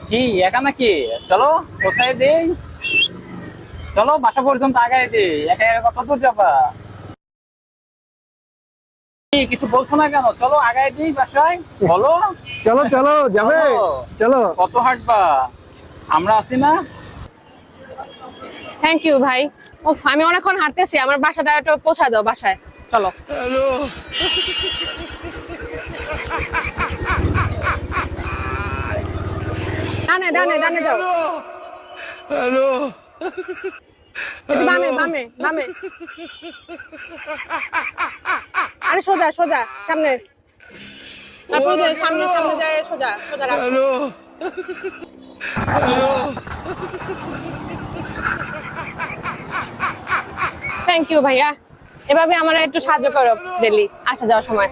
কি একা নাকি? চলো কোথায় দেই, চলো বাসা পর্যন্ত আগায় দিই। একা একা কত দূর যাবা? কি কিছু বলছো না কেন? চলো আগায় দিই বাসায়, বলো। চলো চলো, যাবে? চলো। চলো। কত হাঁটবা? আমরা আছি না? থ্যাংক ইউ ভাই। উফ, আমি অনেকক্ষণ হাঁটতেছি, আমার বাসাটা একটু পৌঁছা দাও বাসায়। চলো। ডানে ডানে ডানে যাও। একটু বামে বামে বামে। আরে সোজা সোজা সামনে, তারপর যে সামনে সামনে যায়, সোজা সোজা রাখো। থ্যাংক ইউ ভাইয়া, এভাবে আমার একটু সাহায্য করো ডেলি আসা যাওয়ার সময়।